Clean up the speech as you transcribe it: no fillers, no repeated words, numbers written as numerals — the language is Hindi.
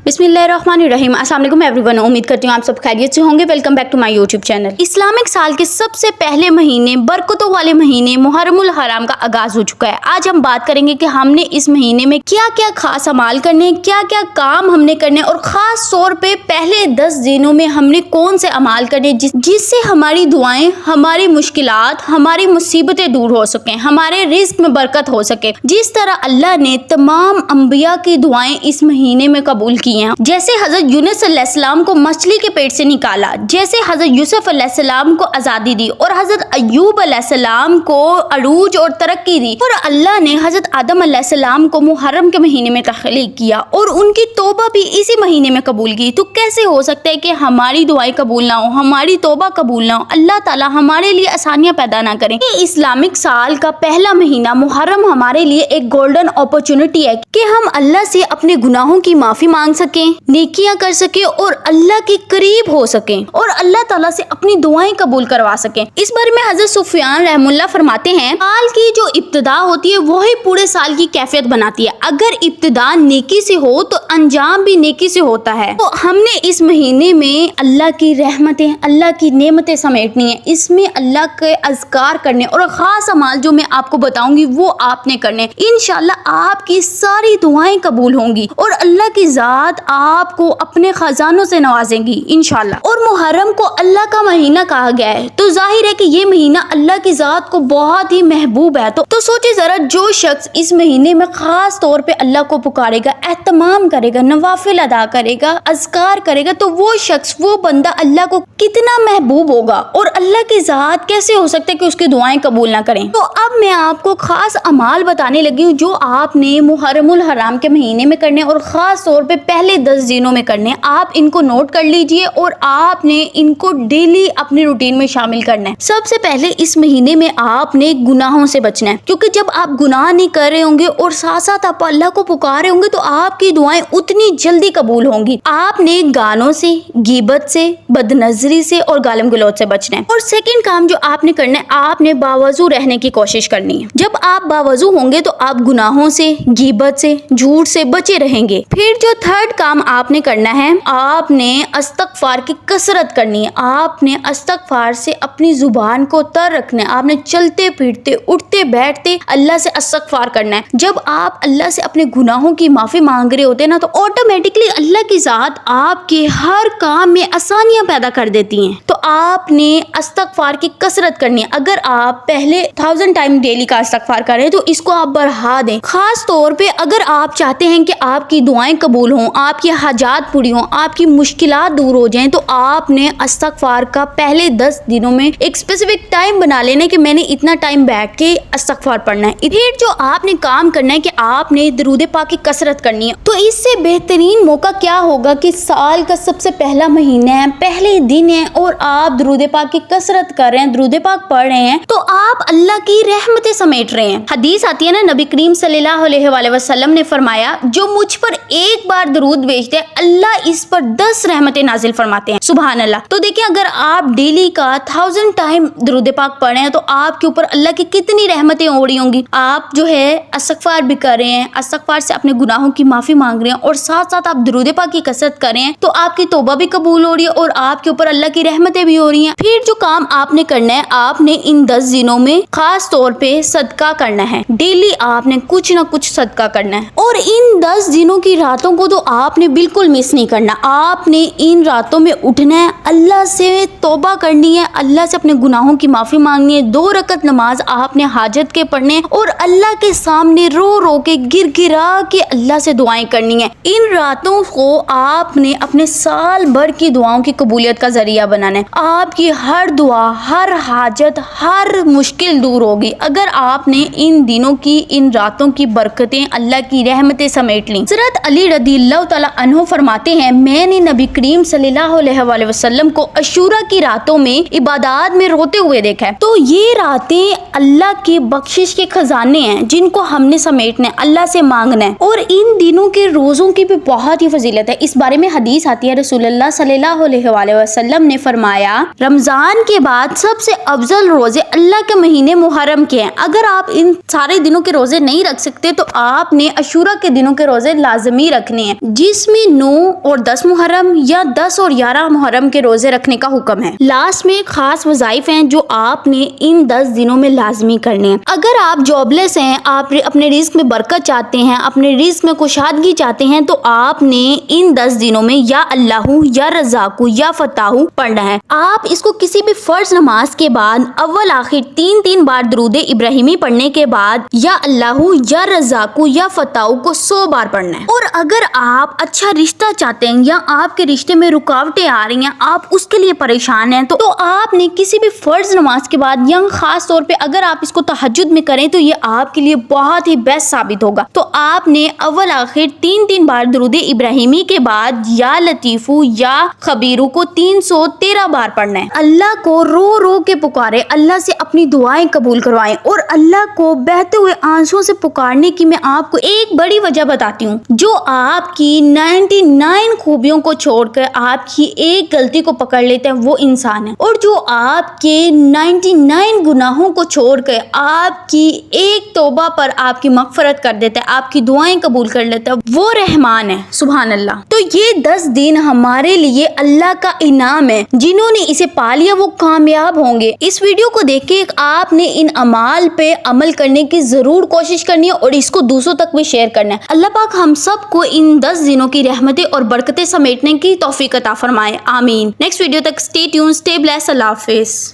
बिस्मिल्लाहिर्रहमानिर्रहीम। अस्सलाम वालेकुम एवरीवन। उम्मीद करती हूँ आप सब खैरियत से होंगे। Welcome back to my YouTube channel. Islamic साल के सबसे पहले महीने, बरकतों वाले महीने मुहर्रमुल हराम का आगाज हो चुका है। आज हम बात करेंगे कि हमने इस महीने में क्या क्या खास अमाल करने, क्या क्या काम हमने करने और खास तौर पे पहले 10 दिनों में हमने कौन से अमाल करने जिससे हमारी दुआएं, हमारी मुश्किलात, हमारी मुसीबतें दूर हो सके, हमारे रिस्क में बरकत हो सके। जिस तरह अल्लाह ने तमाम अंबिया की दुआएं इस महीने में कबूल की हैं। जैसे हजरत यूनुस अलैहिस्सलाम को मछली के पेट से निकाला, जैसे हजरत यूसुफ अलैहिस्सलाम को आजादी दी और हजरत अय्यूब अलैहिस्सलाम को अरूज और तरक्की दी, और अल्लाह ने हजरत आदम अलैहिस्सलाम को मुहर्रम के महीने में तख्लीक किया और उनकी तौबा भी इसी महीने में कबूल की। तो कैसे हो सकता है कि हमारी दुआएं कबूल ना हो, हमारी तौबा कबूल ना हो? अल्लाह ताला हमारे लिए आसानियां पैदा ना करें। ये इस्लामिक साल का पहला महीना मुहर्रम हमारे लिए एक गोल्डन अपॉर्चुनिटी है कि हम अल्लाह से अपने गुनाहों की माफी मांग सकें, नेकियां कर सकें और अल्लाह के करीब हो सकें और अल्लाह ताला से अपनी दुआएं कबूल करवा सकें। इस बारे में हजरत सुफियान रहमुल्लाह फरमाते हैं, साल की जो इब्तिदा होती है वही पूरे साल की कैफियत बनाती है। अगर इब्तिदा नेकी से हो तो अंजाम भी नेकी से होता है। तो हमने इस महीने में अल्लाह की रहमतें, अल्लाह की नेमतें समेटनी है। इसमें अल्लाह के अज़कार करने और खास अमाल जो मैं आपको बताऊंगी वो आपने करने। इंशाल्लाह आपकी सारी दुआएं कबूल होंगी और अल्लाह की जात आपको अपने खजानों से नवाजेंगी इंशाल्लाह। और मुहर्रम को अल्लाह का महीना कहा गया है तो जाहिर है कि ये महीना अल्लाह की जात को बहुत ही महबूब है। तो सोचिए जरा, जो शख्स इस महीने में खास तौर पे अल्लाह को पुकारेगा, एहतमाम करेगा, नवाफिल अदा करेगा, अज़कार करेगा, तो वो शख्स, वो बंदा अल्लाह को कितना महबूब होगा और अल्लाह की जात कैसे हो सकता है कि उसकी दुआएं कबूल ना करें। तो अब मैं आपको खास अमाल बताने लगी हूँ जो आपने मुहर्रमुल हराम के महीने में करने और खास तौर पे पहले 10 दिनों में करने। आप इनको नोट कर लीजिए और आपने इनको डेली अपनी रूटीन में शामिल करना है। सबसे पहले इस महीने में आपने गुनाहों से बचना है, क्योंकि जब आप गुनाह नहीं कर रहे होंगे और साथ साथ आप अल्लाह को पुकार रहे होंगे तो आपकी दुआएं उतनी जल्दी कबूल होंगी। आपने गानों से, गीबत से, बदनजरी से और गालिम गलौज से बचना है। और सेकंड काम जो आपने करना है, आपने बावजू रहने की कोशिश करनी है। जब आप बावजू होंगे तो आप गुनाहों से, गीबत से, झूठ से बचे रहेंगे। फिर जो थर्ड काम आपने करना है, आपने इस्तग़फ़ार की कसरत करनी है। आपने इस्तग़फ़ार से अपनी जुबान को तर रखना है। आपने चलते फिरते, उठते बैठते अल्लाह से इस्तग़फ़ार करना है। जब आप अल्लाह से अपने गुनाहों की माफी मांग रहे होते हैं ना, तो ऑटोमेटिकली अल्लाह की जात आपके हर काम में आसानियां पैदा कर देती हैं। तो आपने इस्तग़फ़ार की कसरत करनी है। अगर आप पहले 1000 टाइम डेली का इस्तग़फ़ार कर रहे हैं तो इसको आप बढ़ा दें। खास तौर पे अगर आप चाहते हैं कि आपकी दुआएं कबूल हों, आपकी हाजात पूरी हों, आपकी मुश्किलात दूर हो जाएं, तो आपने इस्तग़फ़ार का पहले 10 दिनों में एक स्पेसिफिक टाइम बना लेना है कि मैंने इतना टाइम बैठ के इस्तग़फ़ार पढ़ना है। फिर जो आपने काम करना है कि आपने दरूद पाक की कसरत करनी है। तो इससे बेहतरीन मौका क्या होगा कि साल का सबसे पहला महीना है, पहले दिन है और आप दरूद पाक की कसरत कर रहे हैं, दरूद पाक पढ़ रहे हैं, तो आप अल्लाह की रहमतें समेट रहे हैं। हदीस आती है ना, नबी करीम सल्लल्लाहु अलैहि वसल्लम ने फरमाया, जो मुझ पर एक बार दरूद भेजते हैं अल्लाह इस पर 10 रहमतें नाजिल फरमाते हैं। सुभान अल्लाह। तो देखिए, अगर आप डेली का 1000 टाइम दरूद पाक पढ़े हैं तो आपके ऊपर अल्लाह की कितनी रहमतें हो रही होंगी। आप जो है इस्तग़फ़ार भी कर रहे हैं, इस्तग़फ़ार से अपने गुनाहों की माफी मांग रहे हैं और साथ साथ आप दरूद पाक की कसरत कर रहे हैं, तो आपकी तौबा भी कबूल हो रही है और आपके ऊपर अल्लाह की रहमतें भी हो रही हैं। फिर जो काम आपने करना है, आपने इन 10 दिनों में खास तौर पे सदका करना है। डेली आपने कुछ ना कुछ सदका करना है और इन 10 दिनों की रातों को तो आपने बिल्कुल मिस नहीं करना। आपने इन रातों में उठना है, अल्लाह से तौबा करनी है, अल्लाह से अपने गुनाहों की माफी मांगनी है। 2 रकत नमाज आपने हाजत के पढ़ने और अल्लाह के सामने रो रो के, गिर गिरा के अल्लाह से दुआएं करनी है। इन रातों को आपने अपने साल भर की दुआओं की कबूलियत का जरिया बनाना है। आपकी हर दुआ, हर हाजत, हर मुश्किल दूर होगी अगर आपने इन दिनों की, इन रातों की बरकतें, अल्लाह की रहमतें समेट ली। हज़रत अली रज़ियल्लाहु तआला अन्हु फरमाते हैं, मैंने नबी करीम सल्लल्लाहु अलैहि वसल्लम को अशूरा की रातों में इबादत में रोते हुए देखा है। तो ये रातें अल्लाह की बख्शिश के खजाने हैं जिनको हमने समेटना है, अल्लाह से मांगना है। और इन दिनों के रोजों की भी बहुत ही फजीलत है। इस बारे में हदीस आती है, रसूलुल्लाह सल्लल्लाहु अलैहि वसल्लम ने फरमाया, रमजान के बाद सबसे अफजल रोजे अल्लाह के महीने मुहर्रम के हैं। अगर आप इन सारे दिनों के रोजे नहीं रख सकते तो आपने अशूरा के दिनों के रोजे लाजमी रखने हैं। जिसमें 9 और 10 मुहर्रम या 10 और 11 मुहर्रम के रोजे रखने का हुक्म है। लास्ट में खास वज़ाइफ हैं जो आपने इन 10 दिनों में लाजमी करने हैं। अगर आप जॉबलेस हैं, आप अपने रिस्क में बरकत चाहते हैं, अपने रिस्क में कुशादगी चाहते हैं, तो आपने इन 10 दिनों में या अल्लाहू या रज़ाकू या फताहू पढ़ना है। आप इसको किसी भी फर्ज नमाज के बाद अव्वल आखिर 3 बार दरूदे इब्राहिमी पढ़ने के बाद या अल्लाहू या रज़ाकू या फताहू को 100 बार पढ़ना है। और अगर आप अच्छा रिश्ता चाहते हैं या आपके रिश्ते में रुकावटें आ रही हैं, आप उसके लिए परेशान हैं, तो आपने किसी भी फर्ज नमाज के बाद या खास तौर पे अगर आप इसको तहज्जुद में करें तो ये आपके लिए बहुत ही बेस्ट साबित होगा। तो आपने अव्वल आखिर 3 बार दरूदे इब्राहिमी के बाद या लतीफू या खबीरू को 313 बार पढ़ना है। अल्लाह को रो रो के पुकारे, अल्लाह से अपनी दुआएं कबूल करवाएं। और अल्लाह को बहते हुए आंसुओं से पुकारने की मैं आपको एक बड़ी वजह बताती हूँ। जो आपकी 99 खूबियों को छोड़कर आपकी एक गलती को पकड़ लेते हैं वो इंसान है, और जो आपके 99 गुनाहों को छोड़कर आपकी एक तौबा पर आपकी मगफरत कर देता है, आपकी दुआएं कबूल कर लेता है, वो रहमान है। सुभान अल्लाह। तो ये 10 दिन हमारे लिए अल्लाह का इनाम है। जिन्होंने इसे पा लिया वो कामयाब होंगे। इस वीडियो को देख के आपने इन अमाल पे अमल करने की जरूर कोशिश करनी है और इसको दूसरों तक भी शेयर करना है। अल्लाह पाक हम सबको इन 10 दिनों की रहमतें और बरकतें समेटने की तौफीक अता फरमाए। आमीन। नेक्स्ट वीडियो तक स्टे ट्यून, स्टे ब्लेस्ड। अल्लाह हाफिज।